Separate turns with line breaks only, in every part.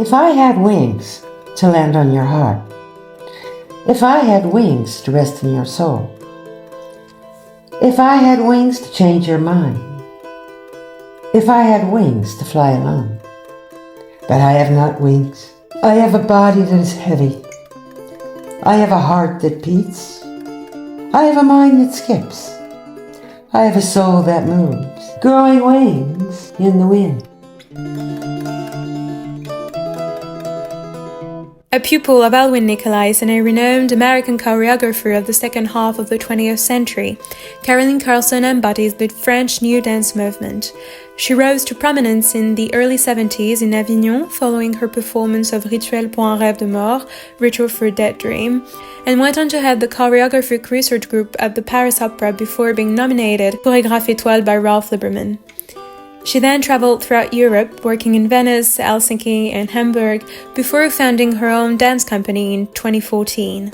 If I had wings to land on your heart, if I had wings to rest in your soul, if I had wings to change your mind, if I had wings to fly alone, but I have not wings. I have a body that is heavy. I have a heart that beats. I have a mind that skips. I have a soul that moves, growing wings in the wind.
A pupil of Alwin Nikolais and a renowned American choreographer of the second half of the 20th century, Carolyn Carlson embodies the French New Dance movement. She rose to prominence in the early 70s in Avignon following her performance of Rituel pour un rêve de mort, Rituel for a dead dream, and went on to head the choreographic research group at the Paris Opera before being nominated chorégraphe Étoile by Rolf Liebermann. She then traveled throughout Europe, working in Venice, Helsinki, and Hamburg, before founding her own dance company in 2014.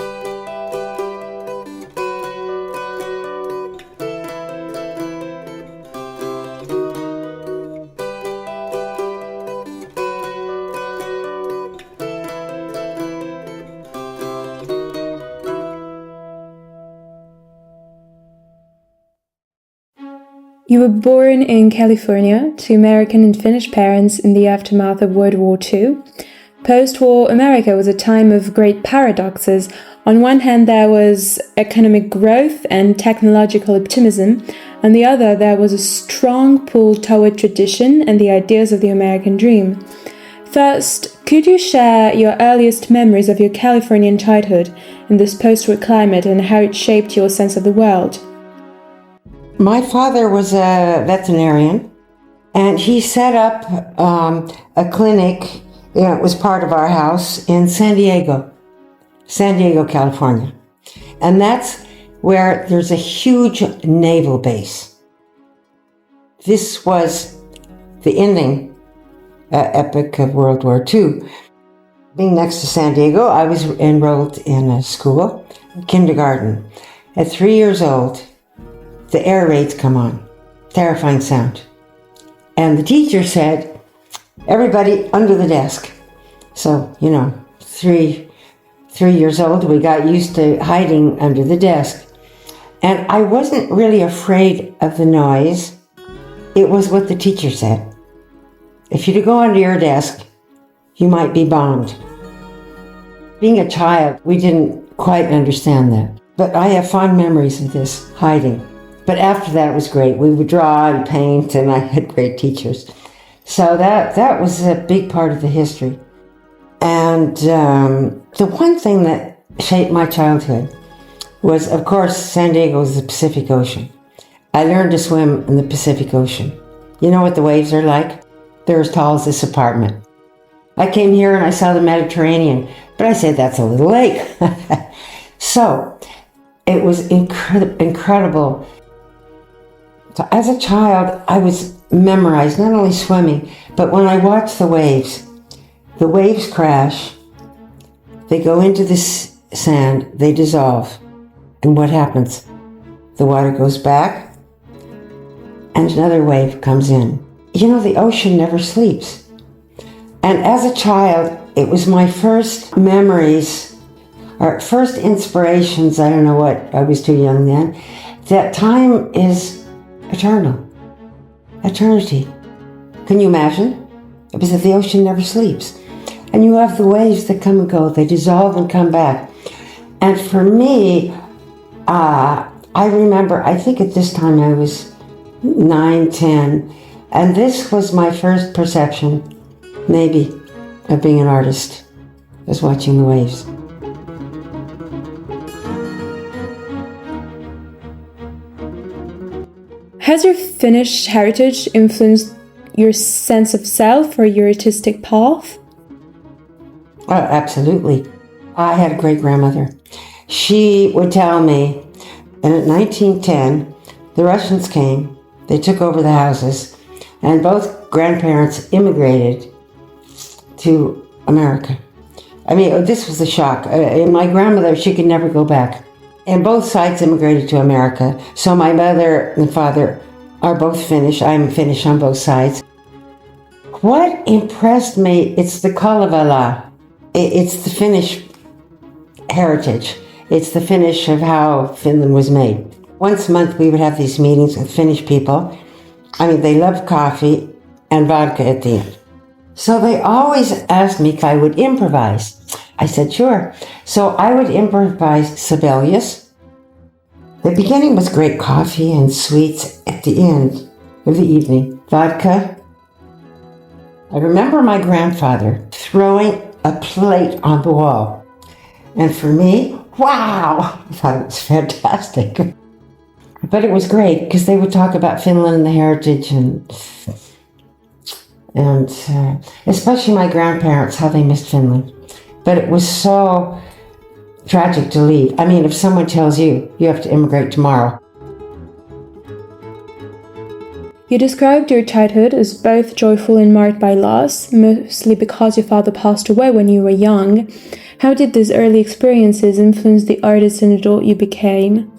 You were born in California to American and Finnish parents in the aftermath of World War II. Post-war America was a time of great paradoxes. On one hand, there was economic growth and technological optimism. On the other, there was a strong pull toward tradition and the ideas of the American dream. First, could you share your earliest memories of your Californian childhood in this post-war climate and how it shaped your sense of the world?
My father was a veterinarian, and he set up a clinic. It was part of our house in San Diego, California. And that's where there's a huge naval base. This was the ending epic of World War II. Being next to San Diego, I was enrolled in a school, kindergarten. At 3 years old, the air raids come on, terrifying sound. And the teacher said, everybody under the desk. So, 3 years old, we got used to hiding under the desk. And I wasn't really afraid of the noise. It was what the teacher said. If you go under your desk, you might be bombed. Being a child, we didn't quite understand that. But I have fond memories of this hiding. But after that, it was great. We would draw and paint, and I had great teachers. So that was a big part of the history. And the one thing that shaped my childhood was, of course, San Diego is the Pacific Ocean. I learned to swim in the Pacific Ocean. You know what the waves are like? They're as tall as this apartment. I came here and I saw the Mediterranean, but I said, that's a little lake. So it was incredible. So as a child, I was memorized, not only swimming, but when I watched the waves crash, they go into the sand, they dissolve. And what happens? The water goes back, and another wave comes in. The ocean never sleeps. And as a child, it was my first memories, or first inspirations, I don't know what, I was too young then, that time is eternity. Can you imagine? Because the ocean never sleeps. And you have the waves that come and go, they dissolve and come back. And for me, I remember, I think at this time I was 9, 10, and this was my first perception, maybe, of being an artist, was watching the waves.
Has your Finnish heritage influenced your sense of self or your artistic path?
Oh, absolutely. I had a great-grandmother. She would tell me, and in 1910, the Russians came, they took over the houses, and both grandparents immigrated to America. I mean, this was a shock. My grandmother, she could never go back. And both sides immigrated to America. So my mother and father are both Finnish. I'm Finnish on both sides. What impressed me, it's the Kalevala. It's the Finnish heritage. It's the Finnish of how Finland was made. Once a month we would have these meetings with Finnish people. I mean, they love coffee and vodka at the end. So they always asked me if I would improvise. I said, sure. So I would improvise Sibelius. The beginning was great coffee and sweets. At the end of the evening, vodka. I remember my grandfather throwing a plate on the wall. And for me, wow, I thought it was fantastic. But it was great because they would talk about Finland and the heritage and especially my grandparents, how they missed Finland. But it was so tragic to leave. I mean, if someone tells you have to immigrate tomorrow.
You described your childhood as both joyful and marked by loss, mostly because your father passed away when you were young. How did these early experiences influence the artist and adult you became?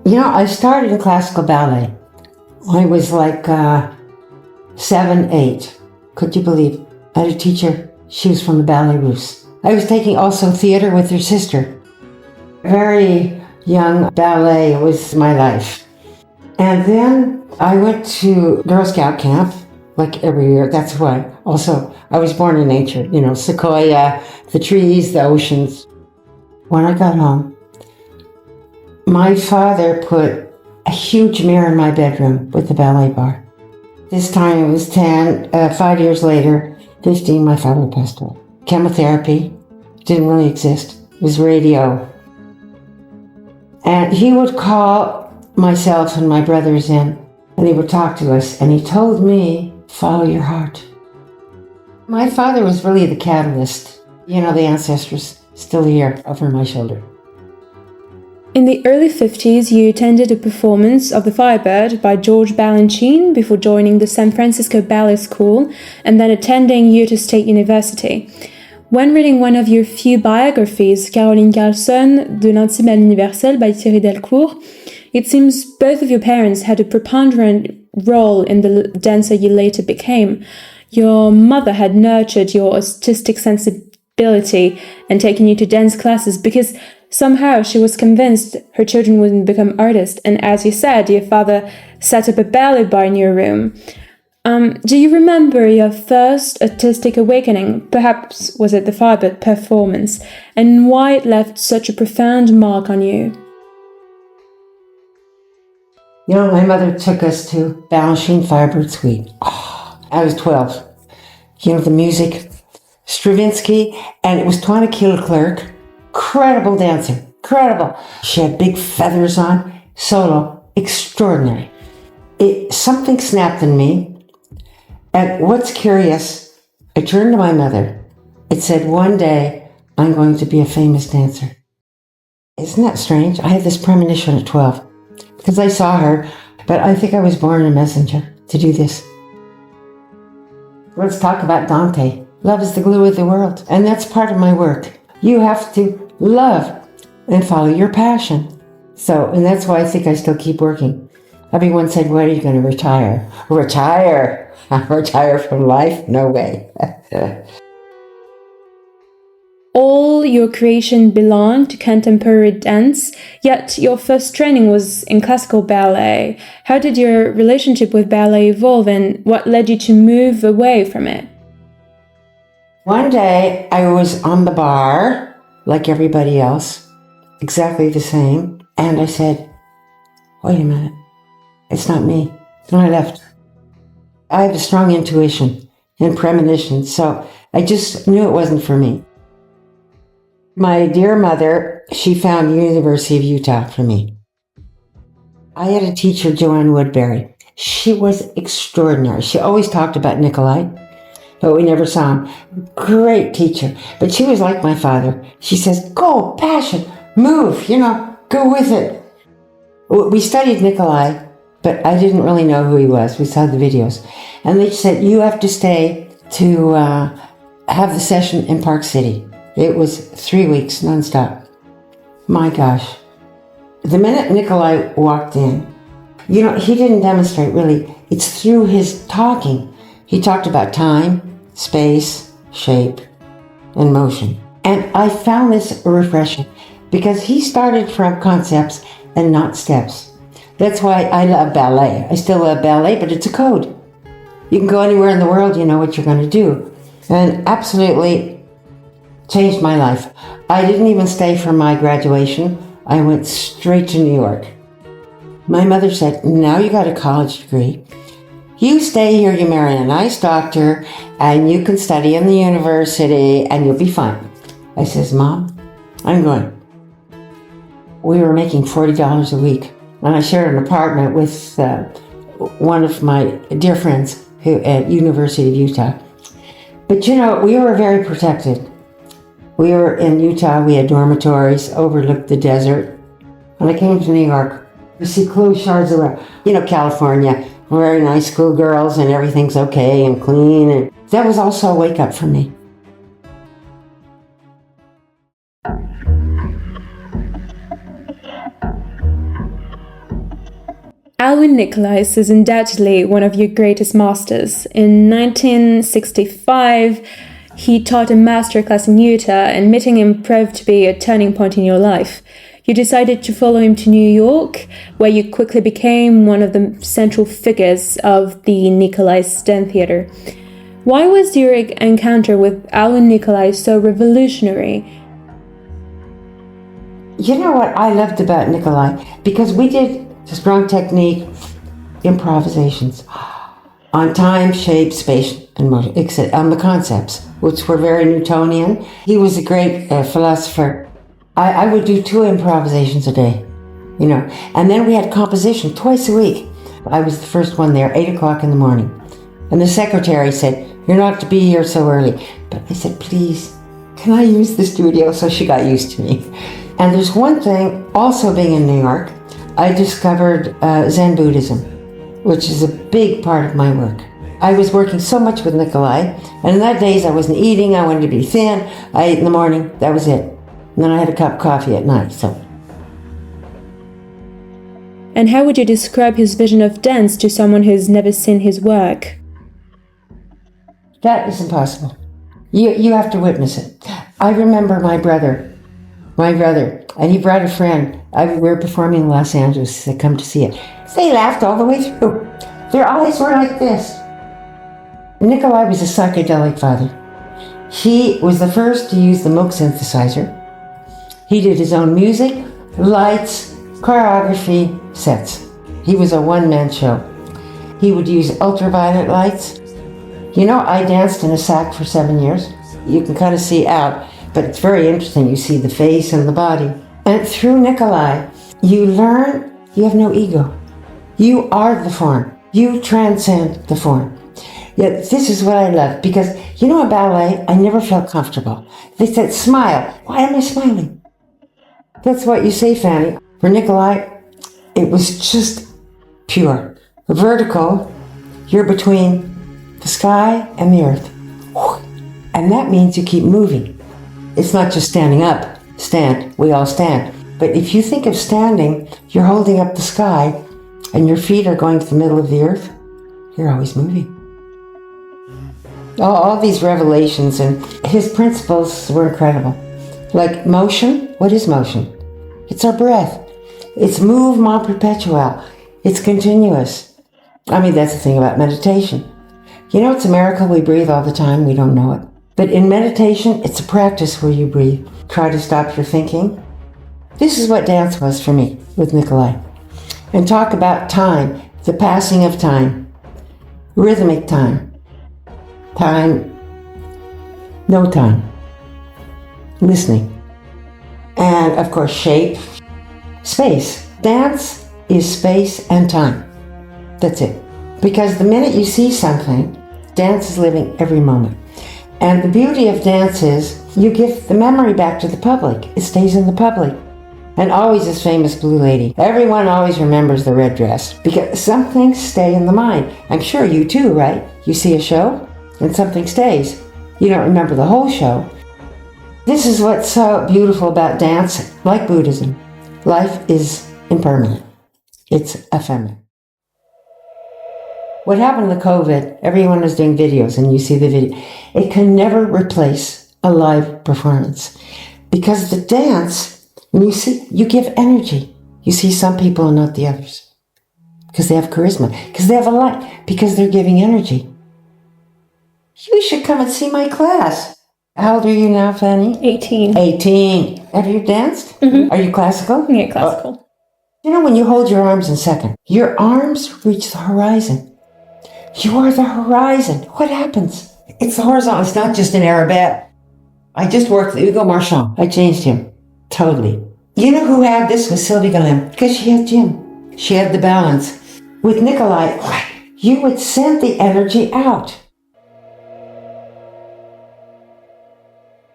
You know, I started in classical ballet. I was like 7, 8. Could you believe? I had a teacher. She was from the Ballet Russe. I was taking also theater with her sister. Very young ballet was my life. And then I went to Girl Scout camp, like every year. That's why. Also, I was born in nature. You know, sequoia, the trees, the oceans. When I got home, my father put a huge mirror in my bedroom with the ballet bar. This time it was 10, 5 years later, 15, my father passed away. Chemotherapy didn't really exist. It was radio. And he would call myself and my brothers in, and he would talk to us, and he told me, follow your heart. My father was really the catalyst. You know, the ancestors still here over my shoulder.
In the early 50s, you attended a performance of The Firebird by George Balanchine before joining the San Francisco Ballet School and then attending Utah State University. When reading one of your few biographies, Carolyn Carlson, De l'Intime à l'Universel by Thierry Delcourt, it seems both of your parents had a preponderant role in the dancer you later became. Your mother had nurtured your artistic sensibility and taken you to dance classes because somehow she was convinced her children wouldn't become artists, and as you said, your father set up a ballet bar in your room. Do you remember your first artistic awakening? Perhaps was it the Firebird performance, and why it left such a profound mark on you?
You know, my mother took us to Balanchine Firebird Suite. Oh, I was 12. You know, the music, Stravinsky, and it was Twana Kieleclerc. Incredible dancer, incredible. She had big feathers on, solo, extraordinary. Something snapped in me. And what's curious, I turned to my mother. It said, one day I'm going to be a famous dancer. Isn't that strange? I had this premonition at 12 because I saw her, but I think I was born a messenger to do this. Let's talk about Dante. Love is the glue of the world, and that's part of my work. You have to love and follow your passion. And that's why I think I still keep working. Everyone said, when are you going to retire? Retire? Retire from life? No way.
All your creation belonged to contemporary dance, yet your first training was in classical ballet. How did your relationship with ballet evolve, and what led you to move away from it?
One day I was on the bar, like everybody else, exactly the same, and I said, wait a minute, it's not me. And I left. I have a strong intuition and premonition, so I just knew it wasn't for me. My dear mother, she found University of Utah for me. I had a teacher, Joanne Woodbury. She was extraordinary. She always talked about Nikolai, but we never saw him. Great teacher. But she was like my father. She says, go, passion, move, go with it. We studied Nikolai, but I didn't really know who he was. We saw the videos. And they said, you have to stay to have the session in Park City. It was 3 weeks, nonstop. My gosh. The minute Nikolai walked in, he didn't demonstrate really. It's through his talking. He talked about time, space, shape, and motion. And I found this refreshing because he started from concepts and not steps. That's why I love ballet. I still love ballet, but it's a code. You can go anywhere in the world, you know what you're going to do. And absolutely changed my life. I didn't even stay for my graduation. I went straight to New York. My mother said, now you got a college degree. You stay here, you marry a nice doctor, and you can study in the university, and you'll be fine. I says, Mom, I'm going. We were making $40 a week, and I shared an apartment with one of my dear friends at University of Utah. But you know, we were very protected. We were in Utah, we had dormitories, overlooked the desert. When I came to New York, you see closed shards around. You know, California, very nice schoolgirls and everything's okay and clean. And that was also a wake up for me.
Alwin Nikolais is undoubtedly one of your greatest masters. In 1965, he taught a masterclass in Utah, and meeting him proved to be a turning point in your life. You decided to follow him to New York, where you quickly became one of the central figures of the Nikolais dance theater. Why was your encounter with Alwin Nikolais so revolutionary?
You know what I loved about Nikolai? Because we did strong technique improvisations on time, shape, space, and motion, except on the concepts, which were very Newtonian. He was a great philosopher. I would do 2 improvisations a day, you know, and then we had composition twice a week. I was the first one there, 8 o'clock in the morning. And the secretary said, you're not to be here so early. But I said, please, can I use the studio? So she got used to me. And there's one thing, also being in New York, I discovered Zen Buddhism, which is a big part of my work. I was working so much with Nikolai, and in that days I wasn't eating, I wanted to be thin. I ate in the morning, that was it. And then I had a cup of coffee at night, so.
And how would you describe his vision of dance to someone who's never seen his work?
That is impossible. You have to witness it. I remember my brother, and he brought a friend. We were performing in Los Angeles. They come to see it. They laughed all the way through. Their eyes were like this. Nikolai was a psychedelic father. He was the first to use the Moog synthesizer. He did his own music, lights, choreography, sets. He was a one-man show. He would use ultraviolet lights. You know, I danced in a sack for 7 years. You can kind of see out, but it's very interesting. You see the face and the body. And through Nikolai, you learn you have no ego. You are the form. You transcend the form. Yet this is what I love, because, you know, in ballet, I never felt comfortable. They said, smile. Why am I smiling? That's what you say, Fanny. For Nikolai, it was just pure. Vertical, you're between the sky and the earth. And that means you keep moving. It's not just standing up. Stand. We all stand. But if you think of standing, you're holding up the sky and your feet are going to the middle of the earth. You're always moving. All these revelations, and his principles were incredible. Like motion. What is motion? It's our breath. It's mouvement perpetuel. It's continuous. I mean, that's the thing about meditation. You know, it's a miracle we breathe all the time. We don't know it. But in meditation, it's a practice where you breathe. Try to stop your thinking. This is what dance was for me with Nikolai. And talk about time, the passing of time, rhythmic time, time, no time, listening. And of course, shape, space. Dance is space and time. That's it. Because the minute you see something, dance is living every moment. And the beauty of dance is you give the memory back to the public. It stays in the public. And always this famous blue lady. Everyone always remembers the red dress because some things stay in the mind. I'm sure you too, right? You see a show and something stays. You don't remember the whole show. This is what's so beautiful about dance, like Buddhism. Life is impermanent. It's ephemeral. What happened to COVID, everyone was doing videos and you see the video. It can never replace a live performance because the dance, when you see, you give energy. You see some people and not the others because they have charisma, because they have a light, because they're giving energy. You should come and see my class. How old are you now, Fanny?
18.
18. Have you danced?
Mm-hmm.
Are you classical?
Yeah, classical.
You know, when you hold your arms in second, your arms reach the horizon. You are the horizon. What happens? It's the horizontal. It's not just an Arabette. I just worked with Hugo Marchand. I changed him. Totally. You know who had this with Sylvie Galem? Because she had Jim. She had the balance. With Nikolai, you would send the energy out.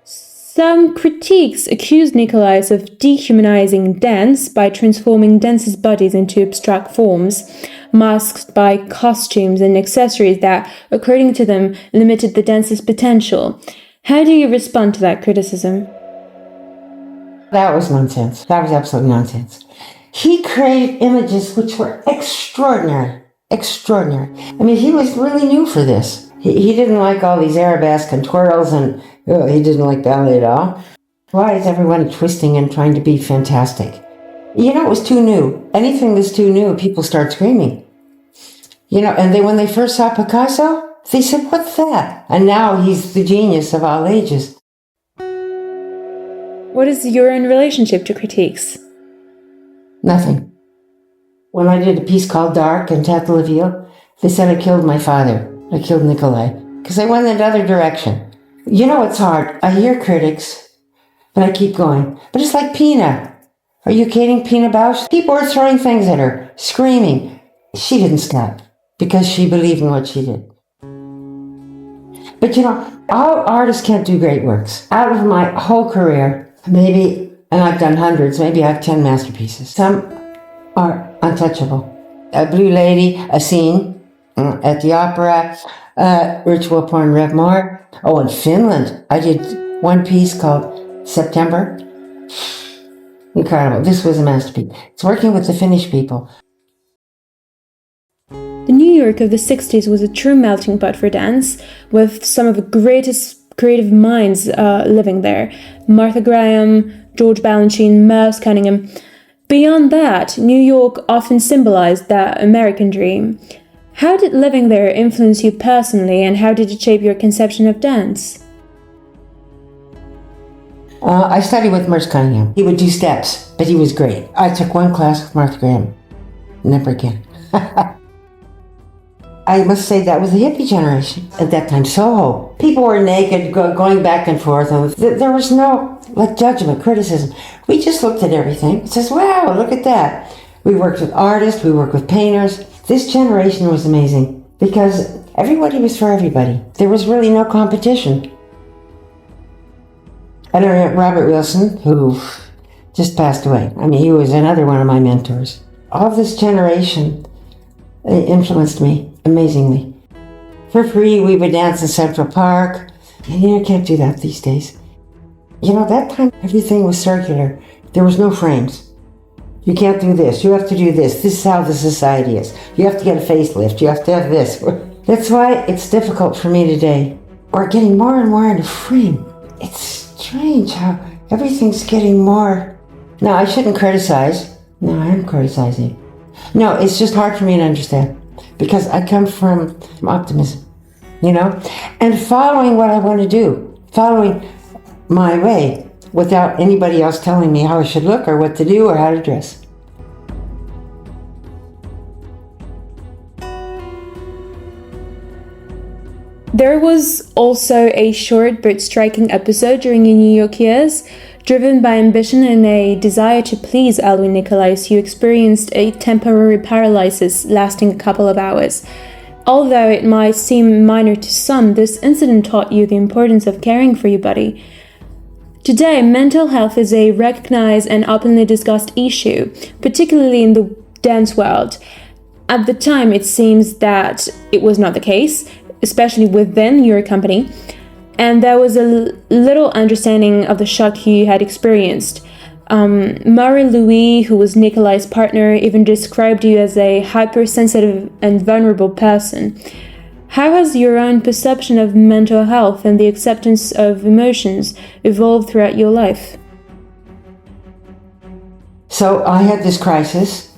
Some critiques accused Nikolais of dehumanizing dance by transforming dancers' bodies into abstract forms, masked by costumes and accessories that, according to them, limited the dancer's potential. How do you respond to that criticism?
That was nonsense. That was absolute nonsense. He created images which were extraordinary. Extraordinary. I mean, he was really new for this. He didn't like all these arabesque and twirls, and he didn't like ballet at all. Why is everyone twisting and trying to be fantastic? You know, it was too new. Anything that's too new, people start screaming. You know, and when they first saw Picasso, they said, what's that? And now he's the genius of all ages.
What is your own relationship to critiques?
Nothing. When I did a piece called Dark in Tête de la Ville, they said I killed my father. I killed Nikolai. Because I went in another direction. You know, it's hard. I hear critics, but I keep going. But it's like Pina. Are you kidding, Pina Bausch? People were throwing things at her, screaming. She didn't stop because she believed in what she did. But you know, all artists can't do great works. Out of my whole career, maybe, and I've done hundreds, maybe I have 10 masterpieces. Some are untouchable. A Blue Lady, a scene at the opera, Rituel, rêve, mort. Oh, in Finland, I did one piece called September. Incredible. This was a masterpiece. It's working with the Finnish people.
The New York of the 60s was a true melting pot for dance, with some of the greatest creative minds living there. Martha Graham, George Balanchine, Merce Cunningham. Beyond that, New York often symbolized that American dream. How did living there influence you personally, and how did it shape your conception of dance?
I studied with Merce Cunningham. He would do steps, but he was great. I took one class with Martha Graham. Never again. I must say that was the hippie generation at that time. Soho. People were naked, going back and forth. And there was no judgment, criticism. We just looked at everything. It says, wow, look at that. We worked with artists. We worked with painters. This generation was amazing because everybody was for everybody. There was really no competition. And I met Robert Wilson, who just passed away. I mean, he was another one of my mentors. All this generation influenced me amazingly. For free, we would dance in Central Park. And you can't do that these days. You know, that time everything was circular. There was no frames. You can't do this. You have to do this. This is how the society is. You have to get a facelift. You have to have this. That's why it's difficult for me today. We're getting more and more in a frame. It's strange how everything's getting more. No, I shouldn't criticize. No, I am criticizing. No, it's just hard for me to understand because I come from optimism, you know, and following what I want to do, following my way without anybody else telling me how I should look or what to do or how to dress.
There was also a short but striking episode during your New York years. Driven by ambition and a desire to please Alwin Nikolais, you experienced a temporary paralysis lasting a couple of hours. Although it might seem minor to some, this incident taught you the importance of caring for your body. Today, mental health is a recognized and openly discussed issue, particularly in the dance world. At the time, it seems that it was not the case, especially within your company, and there was a little understanding of the shock you had experienced. Marie-Louis, who was Nikolais' partner, even described you as a hypersensitive and vulnerable person. How has your own perception of mental health and the acceptance of emotions evolved throughout your life?
So I had this crisis.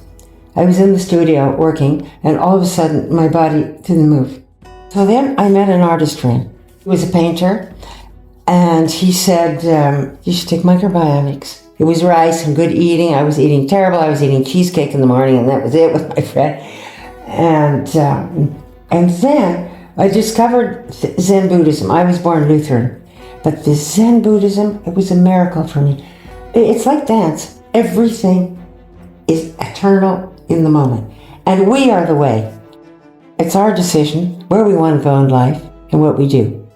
I was in the studio working, and all of a sudden my body didn't move. So then I met an artist friend. He was a painter, and he said, you should take microbiotics. It was rice and good eating. I was eating terrible. I was eating cheesecake in the morning, and that was it with my friend. And then I discovered Zen Buddhism. I was born Lutheran, but the Zen Buddhism, it was a miracle for me. It's like dance. Everything is eternal in the moment, and we are the way. It's our decision where we want to go in life and what we do.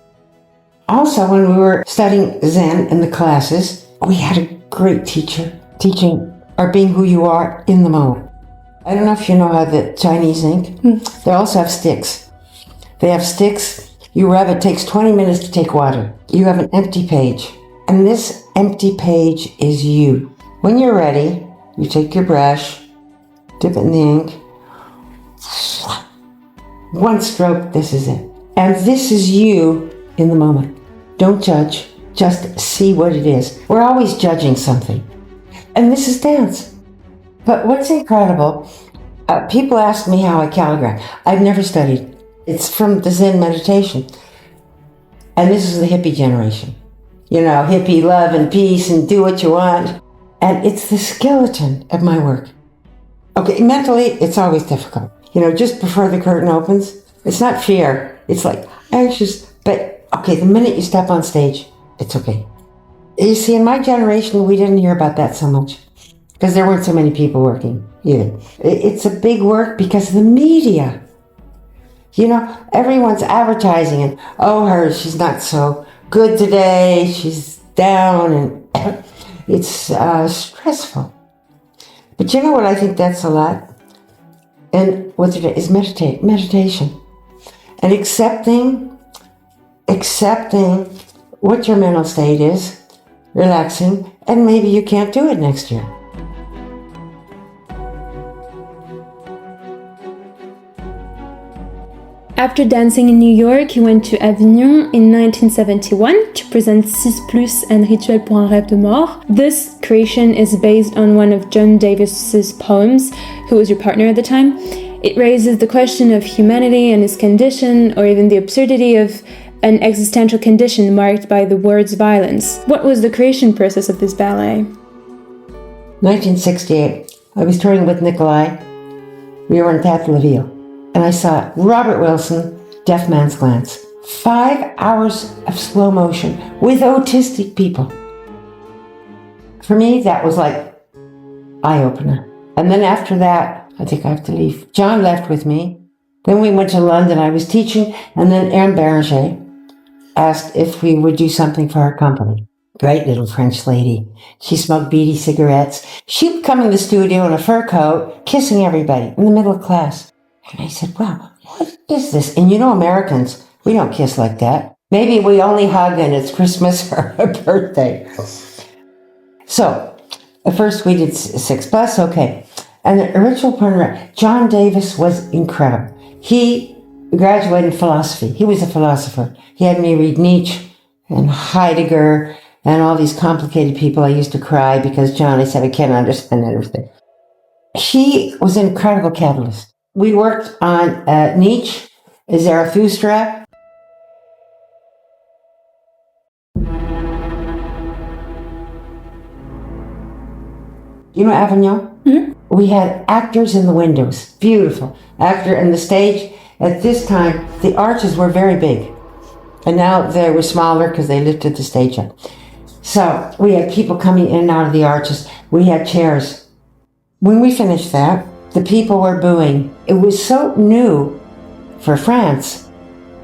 Also, when we were studying Zen in the classes, we had a great teacher teaching or being who you are in the moment. I don't know if you know how the Chinese ink. They also have sticks. They have sticks. You rub it. Takes 20 minutes to take water. You have an empty page, and this empty page is you. When you're ready, you take your brush, dip it in the ink. One stroke, this is it. And this is you in the moment. Don't judge, just see what it is. We're always judging something. And this is dance. But what's incredible, people ask me how I calligraph. I've never studied. It's from the Zen meditation. And this is the hippie generation. You know, hippie love and peace and do what you want. And it's the skeleton of my work. Okay, mentally, it's always difficult. You know, just before the curtain opens, it's not fear. It's like anxious, but okay, the minute you step on stage, it's okay. You see, in my generation, we didn't hear about that so much because there weren't so many people working either. It's a big work because of the media. You know, everyone's advertising and, oh, she's not so good today, she's down, and it's stressful. But you know what I think that's a lot? And what it is meditation. And accepting what your mental state is, relaxing, and maybe you can't do it next year.
After dancing in New York, he went to Avignon in 1971 to present Six Plus and Rituel pour un rêve de mort. This creation is based on one of John Davis's poems, who was your partner at the time. It raises the question of humanity and its condition, or even the absurdity of an existential condition marked by the word's violence. What was the creation process of this ballet?
1968, I was touring with Nikolais. We were in Théâtre La Ville. And I saw Robert Wilson, Deaf Man's Glance. 5 hours of slow motion with autistic people. For me, that was like eye-opener. And then after that, I think I have to leave. John left with me. Then we went to London. I was teaching. And then Anne Beranger asked if we would do something for her company. Great little French lady. She smoked beady cigarettes. She would come in the studio in a fur coat, kissing everybody in the middle of class. And I said, wow, what is this? And you know, Americans, we don't kiss like that. Maybe we only hug and it's Christmas or a birthday. So, at first we did Six Plus, okay. And the original partner, John Davis, was incredible. He graduated philosophy. He was a philosopher. He had me read Nietzsche and Heidegger and all these complicated people. I used to cry because John, I said, I can't understand everything. He was an incredible catalyst. We worked on Nietzsche, Zarathustra. You know Avignon? Mm-hmm. We had actors in the windows. Beautiful. Actor in the stage. At this time, the arches were very big. And now they were smaller because they lifted the stage up. So we had people coming in and out of the arches. We had chairs. When we finished that, the people were booing. It was so new for France.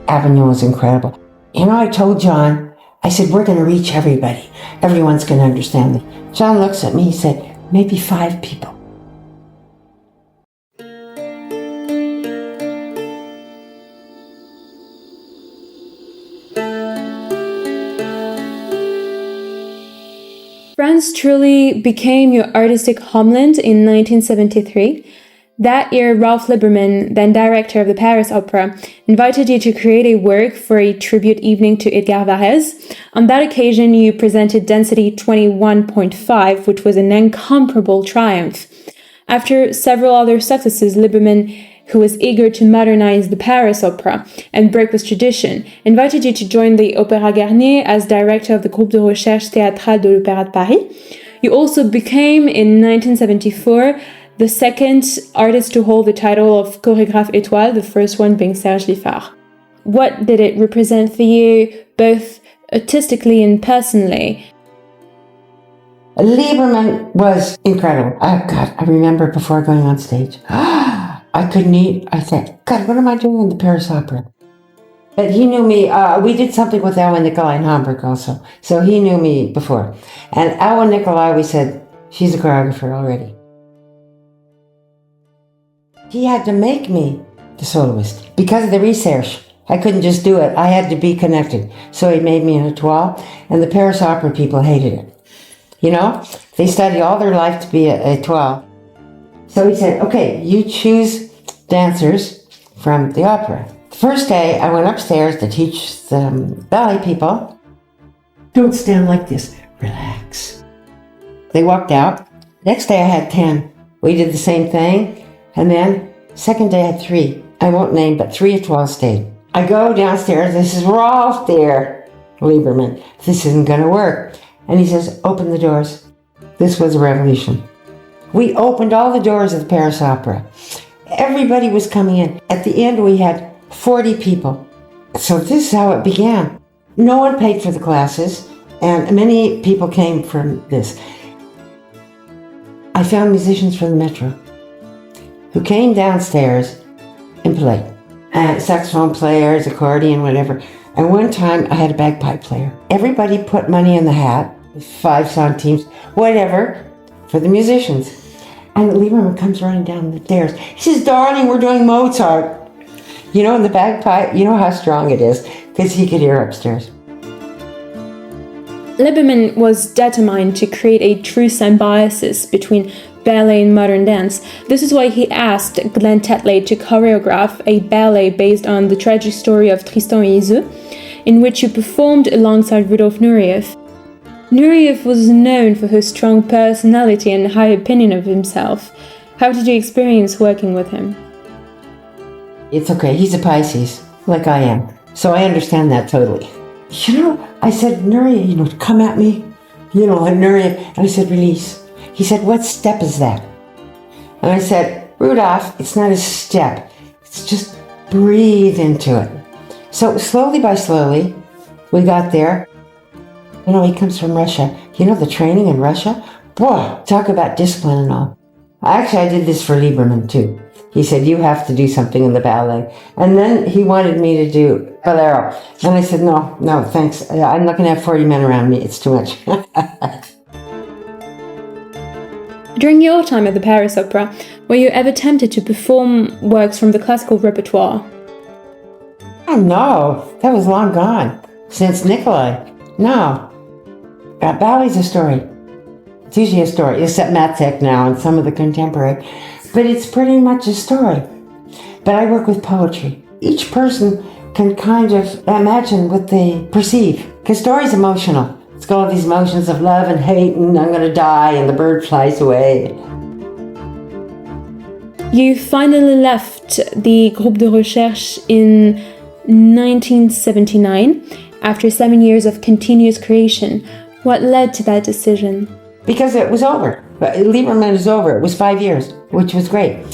Avignon was incredible. You know, I told John, I said, we're going to reach everybody. Everyone's going to understand me. John looks at me, he said, maybe 5 people.
dance truly became your artistic homeland in 1973. That year, Rolf Liebermann, then director of the Paris Opera, invited you to create a work for a tribute evening to Edgar Varèse. On that occasion, you presented Density 21.5, which was an incomparable triumph. After several other successes, Liebermann, who was eager to modernize the Paris Opera and break with tradition, invited you to join the Opéra Garnier as director of the Groupe de Recherche Théâtrale de l'Opéra de Paris. You also became, in 1974, the second artist to hold the title of chorégraphe étoile, the first one being Serge Liffard. What did it represent for you, both artistically and personally?
Liebermann was incredible. Oh, God, I remember before going on stage, I couldn't eat. I said, God, what am I doing in the Paris Opera? But he knew me. We did something with Alwin Nikolais in Hamburg also. So he knew me before. And Alwin Nikolais, we said, she's a choreographer already. He had to make me the soloist because of the research. I couldn't just do it. I had to be connected. So he made me an étoile, and the Paris Opera people hated it. You know, they study all their life to be an étoile. So he said, okay, you choose dancers from the opera. The first day, I went upstairs to teach the ballet people. Don't stand like this. Relax. They walked out. Next day, I had 10. We did the same thing. And then, second day I had 3. I won't name, but 3 étoiles stayed. I go downstairs, this is Rolf there, Liebermann. This isn't going to work. And he says, open the doors. This was a revolution. We opened all the doors of the Paris Opera. Everybody was coming in. At the end, we had 40 people. So this is how it began. No one paid for the classes, and many people came from this. I found musicians from the Metro who came downstairs and played. Saxophone players, accordion, whatever. And one time I had a bagpipe player. Everybody put money in the hat, 5 centimes, whatever, for the musicians. And Liebermann comes running down the stairs. He says, darling, we're doing Mozart. You know, in the bagpipe, you know how strong it is, because he could hear upstairs.
Liebermann was determined to create a true symbiosis between ballet and modern dance. This is why he asked Glenn Tetley to choreograph a ballet based on the tragic story of Tristan and Iseult, in which he performed alongside Rudolf Nureyev. Nureyev was known for his strong personality and high opinion of himself. How did you experience working with him?
It's okay, he's a Pisces, like I am, so I understand that totally. You know, I said, Nureyev, come at me, like Nureyev, and I said, release. He said, what step is that? And I said, Rudolph, it's not a step. It's just breathe into it. So slowly by slowly, we got there. He comes from Russia. The training in Russia? Boy, talk about discipline and all. Actually, I did this for Liebermann too. He said, you have to do something in the ballet. And then he wanted me to do bolero. And I said, no, thanks. I'm not going to have 40 men around me. It's too much.
During your time at the Paris Opera, were you ever tempted to perform works from the classical repertoire?
Oh, no, that was long gone. Since Nikolai. No. Ballet's a story. It's usually a story, except Matek now and some of the contemporary. But it's pretty much a story. But I work with poetry. Each person can kind of imagine what they perceive. Because story's emotional. It's got all these emotions of love and hate, and I'm going to die, and the bird flies away.
You finally left the Groupe de Recherche in 1979, after 7 years of continuous creation. What led to that decision?
Because it was over. Liebermann is over. It was 5 years, which was great.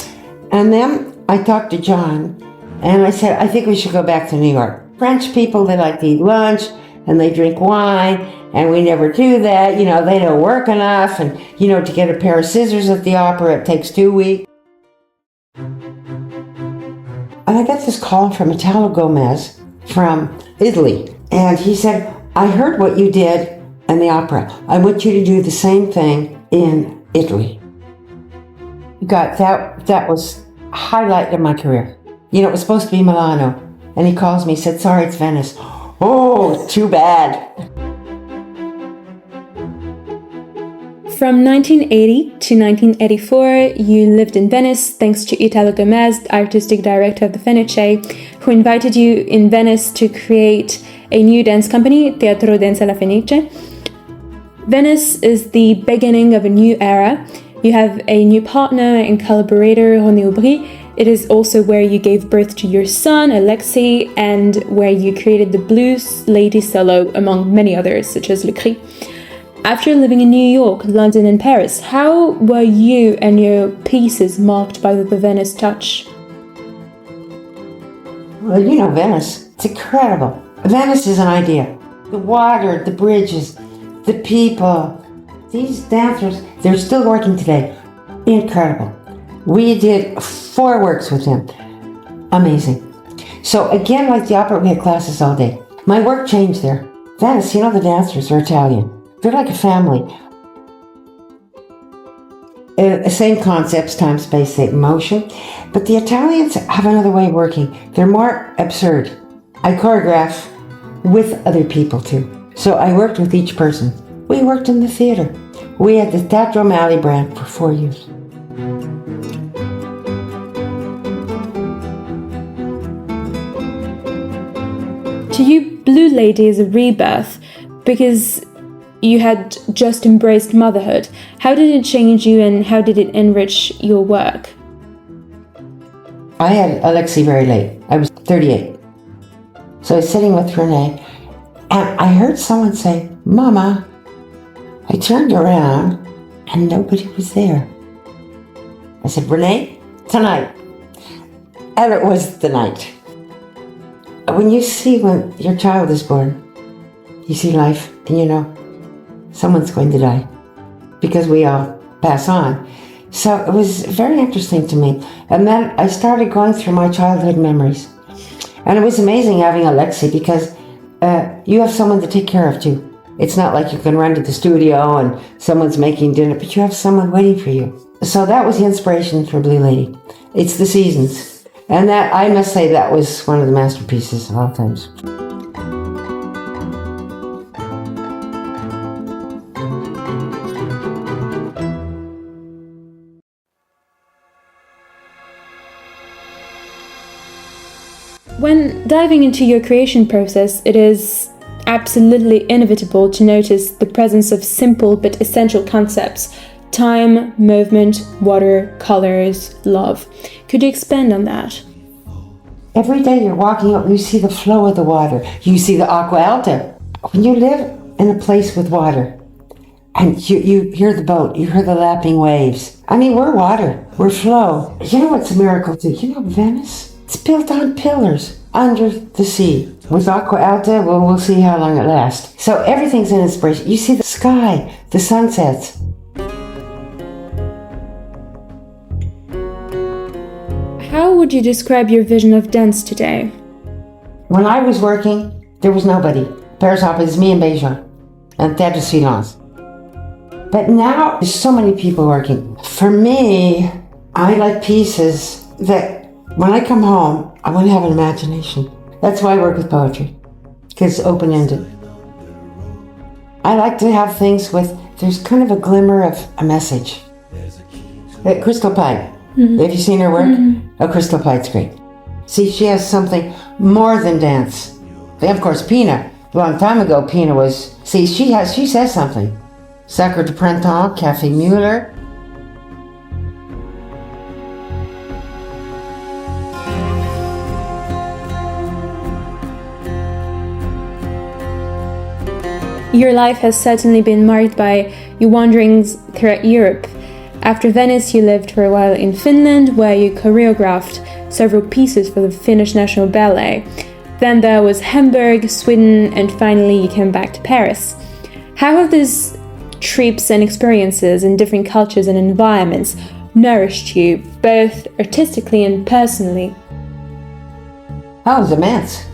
And then I talked to John, and I said, I think we should go back to New York. French people, they like to eat lunch, and they drink wine, and we never do that. They don't work enough, and, to get a pair of scissors at the opera, it takes 2 weeks. And I got this call from Italo Gomez from Italy, and he said, I heard what you did in the opera. I want you to do the same thing in Italy. God, that was a highlight of my career. It was supposed to be Milano, and he calls me, said, sorry, it's Venice. Oh, too bad.
From 1980 to 1984, you lived in Venice thanks to Italo Gomez, artistic director of the Fenice, who invited you in Venice to create a new dance company, Teatro Danza La Fenice. Venice is the beginning of a new era. You have a new partner and collaborator, René Aubry. It is also where you gave birth to your son, Alexei, and where you created the Blues Lady Solo, among many others, such as Le Cri. After living in New York, London, and Paris, how were you and your pieces marked by the Venice touch?
Well, you know Venice. It's incredible. Venice is an idea. The water, the bridges, the people, these dancers, they're still working today. Incredible. We did 4 works with him. Amazing. So again, like the opera, we had classes all day. My work changed there. Venice, you know, the dancers are Italian. They're like a family. Same concepts, time, space, same motion. But the Italians have another way of working. They're more absurd. I choreograph with other people too. So I worked with each person. We worked in the theater. We had the Teatro Mali brand for 4 years.
To you, Blue Lady is a rebirth because you had just embraced motherhood. How did it change you and how did it enrich your work?
I had Alexei very late. I was 38. So I was sitting with René and I heard someone say, "Mama." I turned around and nobody was there. I said, "René, tonight." And it was the night. When you see when your child is born, you see life and you know someone's going to die because we all pass on. So it was very interesting to me. And then I started going through my childhood memories. And it was amazing having Alexei because you have someone to take care of too. It's not like you can run to the studio and someone's making dinner, but you have someone waiting for you. So that was the inspiration for Blue Lady. It's the seasons. And that, I must say, that was one of the masterpieces of all times.
When diving into your creation process, it is absolutely inevitable to notice the presence of simple but essential concepts: time, movement, water, colors, love. Could you expand on that?
Every day you're walking up, you see the flow of the water. You see the aqua alta. When you live in a place with water, and you hear the boat, you hear the lapping waves. I mean, we're water, we're flow. You know what's a miracle too? You know Venice? It's built on pillars under the sea. With aqua alta, well, we'll see how long it lasts. So everything's an inspiration. You see the sky, the sunsets.
How would you describe your vision of dance today?
When I was working, there was nobody. Paris Opera is me and Béjean, and Théâtre Silence. But now, there's so many people working. For me, I like pieces that, when I come home, I want to have an imagination. That's why I work with poetry, because it's open-ended. I like to have things with, there's kind of a glimmer of a message. Crystal Pine. Mm-hmm. Have you seen her work? Mm-hmm. Oh, Crystal Pine's great. See, she has something more than dance. And of course, Pina. A long time ago, Pina was... See, she says something. Sacre de Printemps, Café Mueller.
Your life has certainly been marked by your wanderings throughout Europe. After Venice, you lived for a while in Finland, where you choreographed several pieces for the Finnish National Ballet. Then there was Hamburg, Sweden, and finally you came back to Paris. How have these trips and experiences in different cultures and environments nourished you, both artistically and personally?
Oh, it was immense.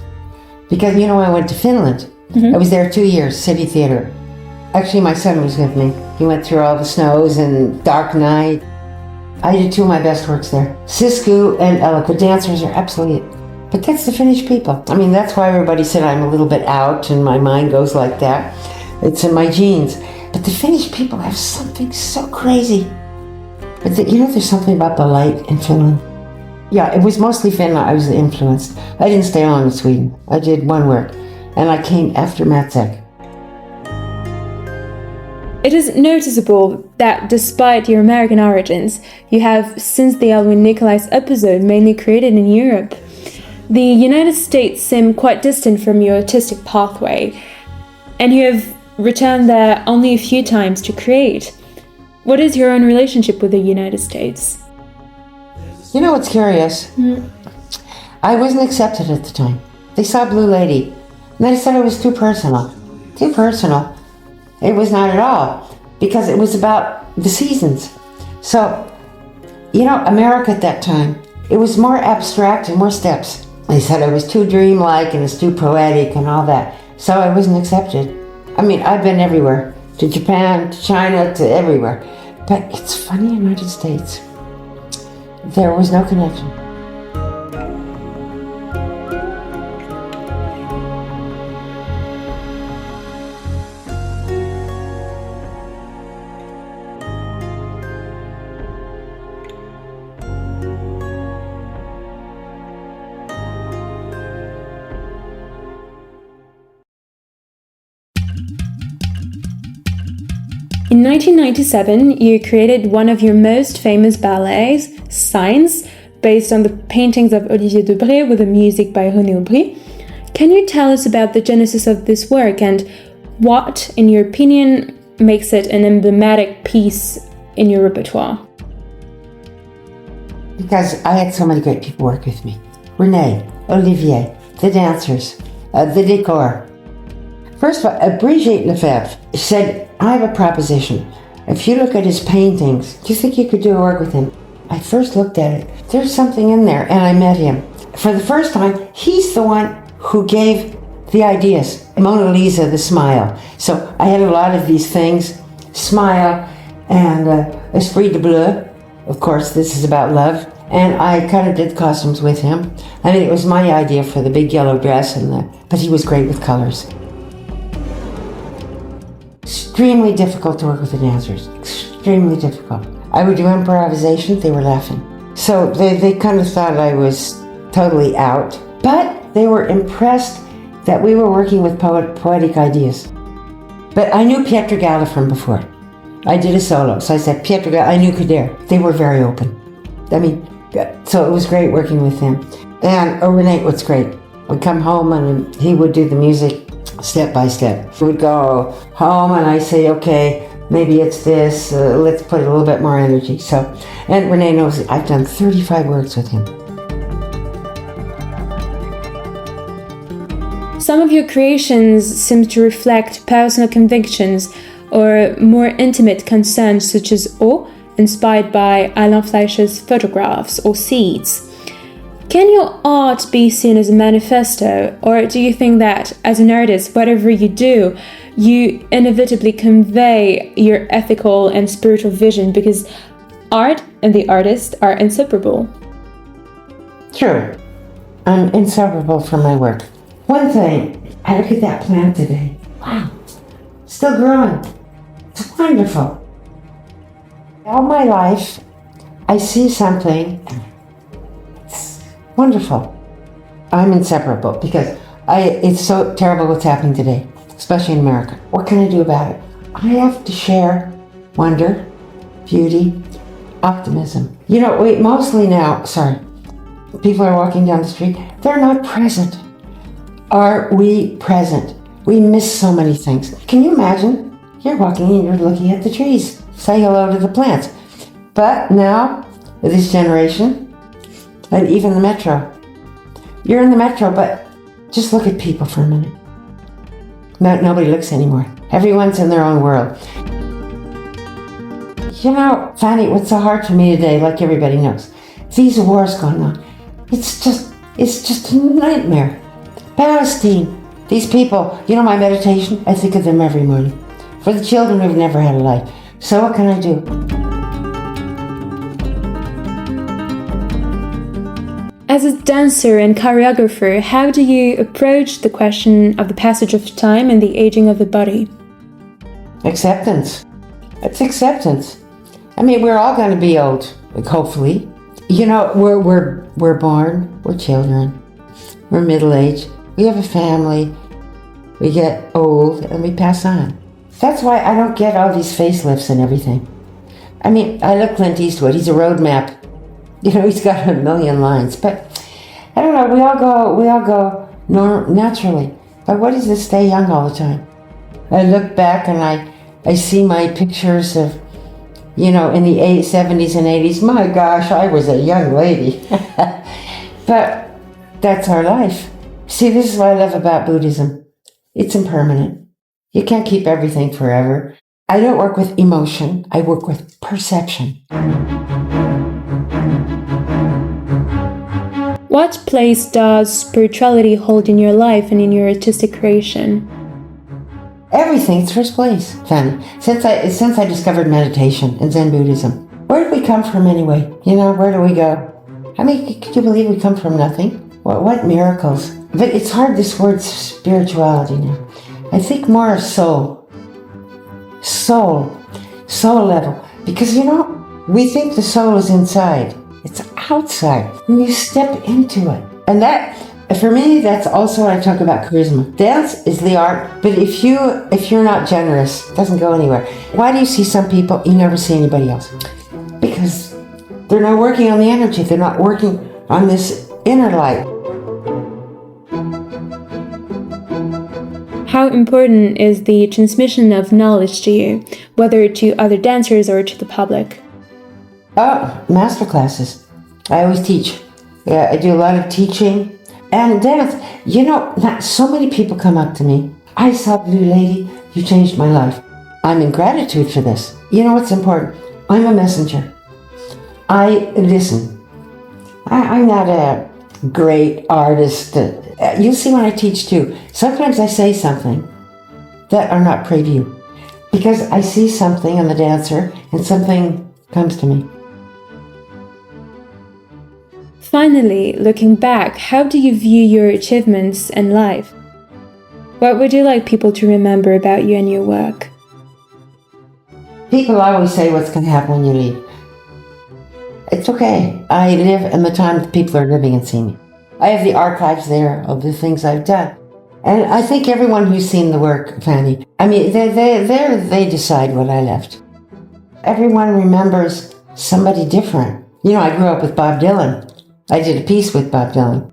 Because, you know, I went to Finland. Mm-hmm. I was there 2 years, City Theatre. Actually, my son was with me. He went through all the snows and dark night. I did 2 of my best works there. Sisku and Ella, the dancers are absolutely it. But that's the Finnish people. I mean, that's why everybody said I'm a little bit out and my mind goes like that. It's in my genes. But the Finnish people have something so crazy. But there's something about the light in Finland. Yeah, it was mostly Finland I was influenced. I didn't stay long in Sweden. I did one work, and I came after Matzek.
It is noticeable that despite your American origins, you have, since the Alwin Nikolais episode, mainly created in Europe. The United States seem quite distant from your artistic pathway, and you have returned there only a few times to create. What is your own relationship with the United States?
You know what's curious? I wasn't accepted at the time. They saw Blue Lady, and they said it was too personal. Too personal. It was not at all, because it was about the seasons. So, America at that time, it was more abstract and more steps. They said I was too dreamlike and it's too poetic and all that. So I wasn't accepted. I mean, I've been everywhere, to Japan, to China, to everywhere. But it's funny, United States, there was no connection.
In 1997, you created one of your most famous ballets, Signs, based on the paintings of Olivier Debré with the music by René Aubry. Can you tell us about the genesis of this work and what, in your opinion, makes it an emblematic piece in your repertoire?
Because I had so many great people work with me. René, Olivier, the dancers, the decor. First of all, Brigitte Lefebvre said, I have a proposition. If you look at his paintings, do you think you could do a work with him? I first looked at it. There's something in there, and I met him. For the first time, he's the one who gave the ideas. Mona Lisa, the smile. So I had a lot of these things, smile and Esprit de Bleu. Of course, this is about love. And I kind of did costumes with him. I mean, it was my idea for the big yellow dress, but he was great with colors. Extremely difficult to work with the dancers. Extremely difficult. I would do improvisation, they were laughing. So they kind of thought I was totally out. But they were impressed that we were working with poetic ideas. But I knew Pietro Galla from before. I did a solo, so I said, Pietro Galla, I knew Kader. They were very open. I mean, so it was great working with him. And René was great. We'd come home and he would do the music step by step. We would go home and I say, okay, maybe it's this, let's put a little bit more energy. And René knows I've done 35 works with him.
Some of your creations seem to reflect personal convictions or more intimate concerns, such as Oh, inspired by Alain Fleischer's photographs or seeds. Can your art be seen as a manifesto, or do you think that, as an artist, whatever you do, you inevitably convey your ethical and spiritual vision because art and the artist are inseparable?
True. I'm inseparable from my work. One thing, I look at that plant today. Wow, still growing. It's wonderful. All my life, I see something. It's wonderful. I'm inseparable because it's so terrible what's happening today, especially in America. What can I do about it? I have to share wonder, beauty, optimism. Mostly now, people are walking down the street, they're not present. Are we present? We miss so many things. Can you imagine? You're walking and you're looking at the trees. Say hello to the plants. But now, with this generation, and even the metro, you're in the metro, but just look at people for a minute. Nobody looks anymore. Everyone's in their own world. Fanny, what's so hard for me today, like everybody knows, these wars going on. It's just a nightmare. Palestine, these people, my meditation, I think of them every morning. For the children who've never had a life. So what can I do?
As a dancer and choreographer, how do you approach the question of the passage of time and the aging of the body?
Acceptance. It's acceptance. I mean, we're all going to be old, like, hopefully. You know, we're born, we're children, we're middle-aged, we have a family, we get old, and we pass on. That's why I don't get all these facelifts and everything. I mean, I love Clint Eastwood. He's a roadmap. You know, he's got a million lines. But I don't know. We all go naturally. But what is this stay young all the time? I look back and I see my pictures of, you know, in the 70s and 80s. My gosh, I was a young lady. But that's our life. See, this is what I love about Buddhism. It's impermanent. You can't keep everything forever. I don't work with emotion. I work with perception.
What place does spirituality hold in your life and in your artistic creation?
Everything's first place, Fanny. Since I discovered meditation and Zen Buddhism. Where did we come from anyway? You know, where do we go? I mean, could you believe we come from nothing? What miracles? But it's hard, this word spirituality now. I think more of soul level. Because, you know, we think the soul is inside. It's outside. When you step into it. And that, for me, that's also when I talk about charisma. Dance is the art, but if you're not generous, it doesn't go anywhere. Why do you see some people, you never see anybody else? Because they're not working on the energy. They're not working on this inner light.
How important is the transmission of knowledge to you, whether to other dancers or to the public?
Oh, master classes. I always teach. Yeah, I do a lot of teaching. And dance, you know, so many people come up to me. I saw Blue Lady, you changed my life. I'm in gratitude for this. You know what's important? I'm a messenger. I listen. I'm not a great artist. You'll see when I teach too. Sometimes I say something that are not preview. Because I see something in the dancer and something comes to me.
Finally, looking back, how do you view your achievements and life? What would you like people to remember about you and your work?
People always say what's going to happen when you leave. It's okay. I live in the time that people are living and seeing me. I have the archives there of the things I've done. And I think everyone who's seen the work, Fanny, I mean, they decide what I left. Everyone remembers somebody different. You know, I grew up with Bob Dylan. I did a piece with Bob Dylan.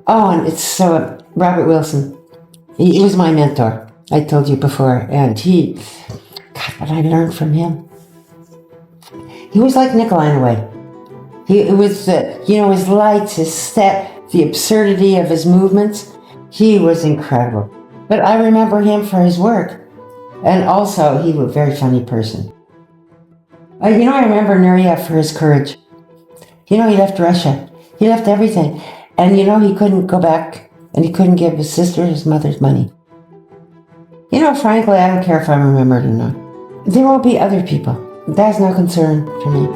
Oh, and it's so, Robert Wilson. He was my mentor, I told you before. And God, what I learned from him. He was like Nikolai in a way. It was, you know, his lights, his step, the absurdity of his movements. He was incredible. But I remember him for his work. And also, he was a very funny person. You know, I remember Nureyev for his courage. You know, he left Russia. He left everything. And you know, he couldn't go back and he couldn't give his sister his mother's money. You know, frankly, I don't care if I'm remembered or not. There will be other people. That's no concern for me.